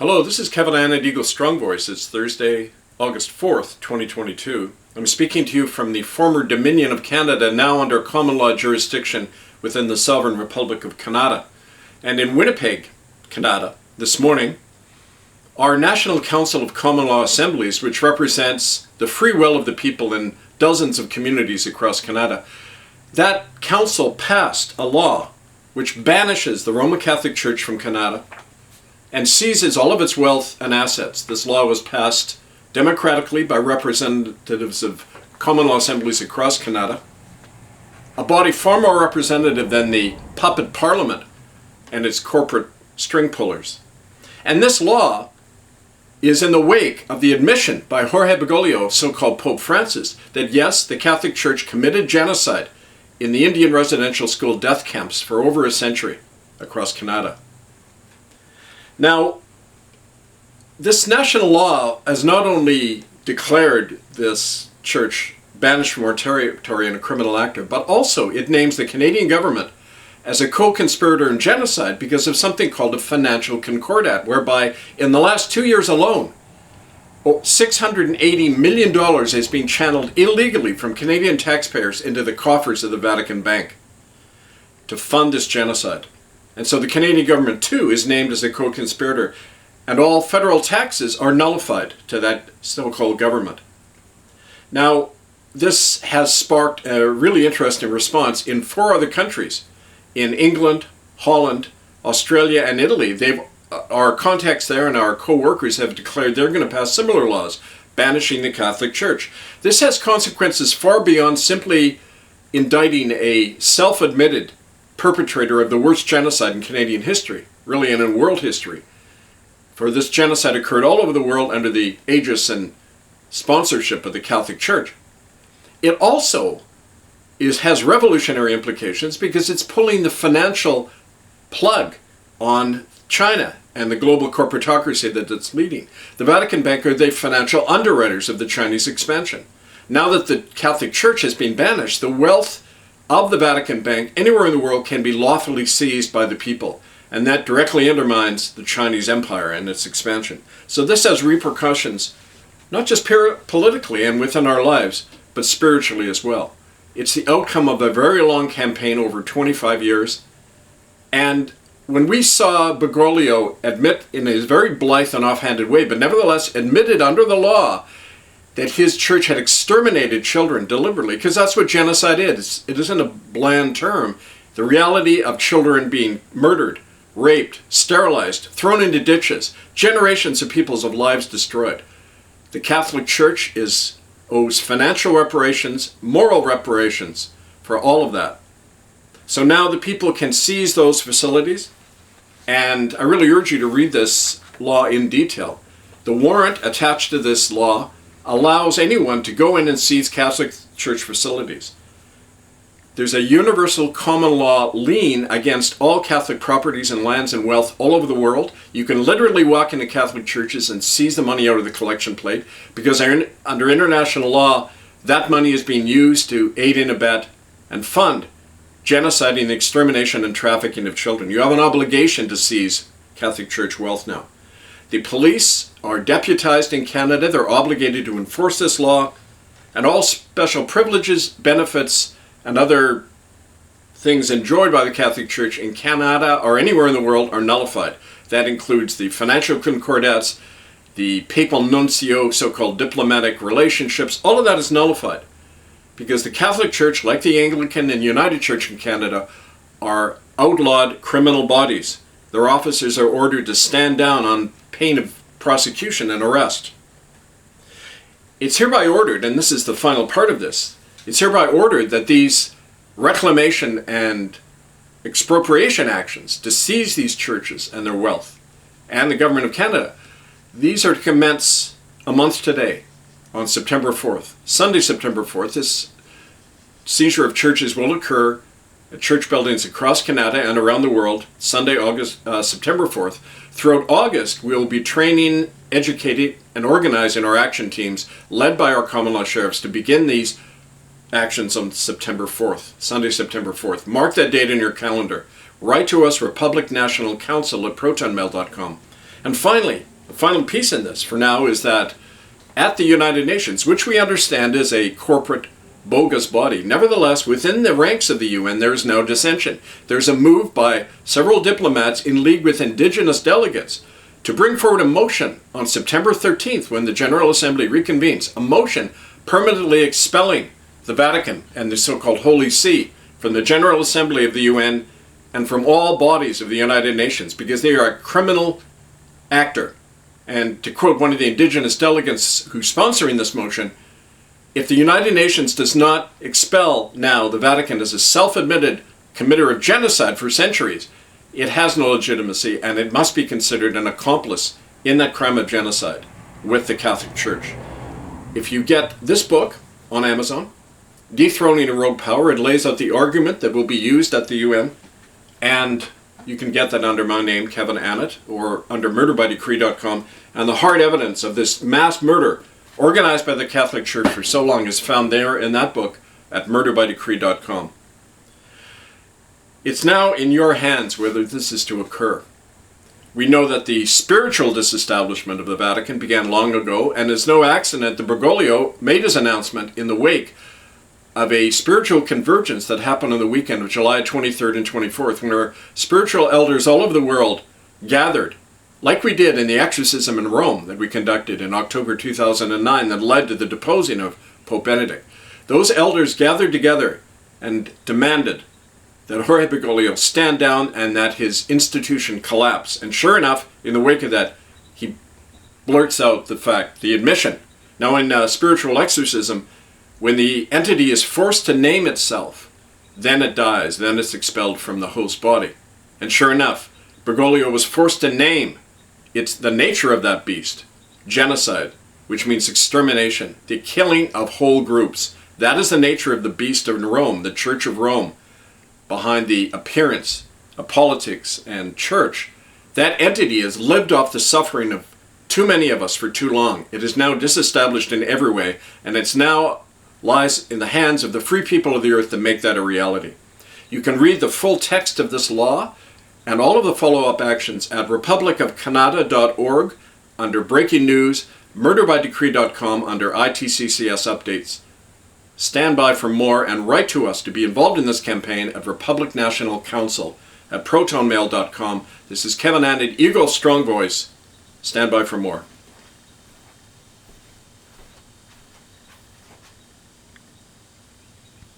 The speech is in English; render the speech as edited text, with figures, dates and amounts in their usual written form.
Hello, this is Kevin Anadigo Strong Voice. It's Thursday, August 4th, 2022. I'm speaking to you from the former Dominion of Canada, now under common law jurisdiction within the Sovereign Republic of Canada. And in Winnipeg, Canada, this morning, our National Council of Common Law Assemblies, which represents the free will of the people in dozens of communities across Canada, that council passed a law which banishes the Roman Catholic Church from Canada and seizes all of its wealth and assets. This law was passed democratically by representatives of common law assemblies across Canada, a body far more representative than the puppet parliament and its corporate string pullers. And this law is in the wake of the admission by Jorge Bergoglio of so-called Pope Francis that yes, the Catholic Church committed genocide in the Indian residential school death camps for over a century across Canada. Now, this national law has not only declared this church banished from our territory and a criminal actor, but also it names the Canadian government as a co-conspirator in genocide because of something called a financial concordat, whereby in the last 2 years alone, $680 million is being channeled illegally from Canadian taxpayers into the coffers of the Vatican Bank to fund this genocide. And so the Canadian government, too, is named as a co-conspirator, and all federal taxes are nullified to that so-called government. Now, this has sparked a really interesting response in 4 other countries. In England, Holland, Australia, and Italy. Our contacts there and our co-workers have declared they're going to pass similar laws, banishing the Catholic Church. This has consequences far beyond simply indicting a self-admitted perpetrator of the worst genocide in Canadian history, really and in world history. For this genocide occurred all over the world under the aegis and sponsorship of the Catholic Church. It also has revolutionary implications because it's pulling the financial plug on China and the global corporatocracy that it's leading. The Vatican Bank are the financial underwriters of the Chinese expansion. Now that the Catholic Church has been banished, the wealth of the Vatican Bank anywhere in the world can be lawfully seized by the people, and that directly undermines the Chinese empire and its expansion. So this has repercussions, not just politically and within our lives, but spiritually as well. It's the outcome of a very long campaign over 25 years, and when we saw Bergoglio admit in a very blithe and offhanded way, but nevertheless admitted under the law that his church had exterminated children deliberately, because that's what genocide is. It isn't a bland term. The reality of children being murdered, raped, sterilized, thrown into ditches, generations of people's lives destroyed. The Catholic Church owes financial reparations, moral reparations for all of that. So now the people can seize those facilities, and I really urge you to read this law in detail. The warrant attached to this law allows anyone to go in and seize Catholic Church facilities. There's a universal common law lien against all Catholic properties and lands and wealth all over the world. You can literally walk into Catholic churches and seize the money out of the collection plate because under international law, that money is being used to aid and abet and fund genociding, the extermination and trafficking of children. You have an obligation to seize Catholic Church wealth now. The police are deputized in Canada. They're obligated to enforce this law, and all special privileges, benefits, and other things enjoyed by the Catholic Church in Canada or anywhere in the world are nullified. That includes the financial concordats, the papal nuncio, so-called diplomatic relationships. All of that is nullified because the Catholic Church, like the Anglican and United Church in Canada, are outlawed criminal bodies. Their officers are ordered to stand down on pain of prosecution and arrest. It's hereby ordered, and this is the final part of this, it's hereby ordered that these reclamation and expropriation actions to seize these churches and their wealth, and the Government of Canada, these are to commence a month today, on September 4th. Sunday, September 4th, this seizure of churches will occur at church buildings across Canada and around the world, Sunday, September 4th. Throughout August, we will be training, educating, and organizing our action teams, led by our common law sheriffs, to begin these actions on September 4th, Sunday, September 4th. Mark that date in your calendar. Write to us, Republic National Council at protonmail.com. And finally, the final piece in this for now is that at the United Nations, which we understand is a corporate bogus body, nevertheless, within the ranks of the UN, there is now dissension. There's a move by several diplomats in league with indigenous delegates to bring forward a motion on September 13th when the General Assembly reconvenes, a motion permanently expelling the Vatican and the so-called Holy See from the General Assembly of the UN and from all bodies of the United Nations because they are a criminal actor. And to quote one of the indigenous delegates who's sponsoring this motion, if the United Nations does not expel now the Vatican as a self-admitted committer of genocide for centuries, it has no legitimacy and it must be considered an accomplice in that crime of genocide with the Catholic Church. If you get this book on Amazon, Dethroning a Rogue Power, it lays out the argument that will be used at the UN, and you can get that under my name, Kevin Annett, or under murderbydecree.com, and the hard evidence of this mass murder organized by the Catholic Church for so long is found there in that book at murderbydecree.com. It's now in your hands whether this is to occur. We know that the spiritual disestablishment of the Vatican began long ago, and it's no accident that Bergoglio made his announcement in the wake of a spiritual convergence that happened on the weekend of July 23rd and 24th, when our spiritual elders all over the world gathered, like we did in the exorcism in Rome that we conducted in October 2009 that led to the deposing of Pope Benedict. Those elders gathered together and demanded that Jorge Bergoglio stand down and that his institution collapse. And sure enough, in the wake of that, he blurts out the admission. Now in spiritual exorcism, when the entity is forced to name itself, then it dies, then it's expelled from the host body. And sure enough, Bergoglio was forced to name the nature of that beast, genocide, which means extermination, the killing of whole groups. That is the nature of the beast of Rome, the Church of Rome, behind the appearance of politics and church. That entity has lived off the suffering of too many of us for too long. It is now disestablished in every way, and it's now lies in the hands of the free people of the earth to make that a reality. You can read the full text of this law and all of the follow-up actions at republicofcanada.org under Breaking News, murderbydecree.com under ITCCS Updates. Stand by for more and write to us to be involved in this campaign at Republic National Council at protonmail.com. This is Kevin Annett, Eagle Strong Voice. Stand by for more.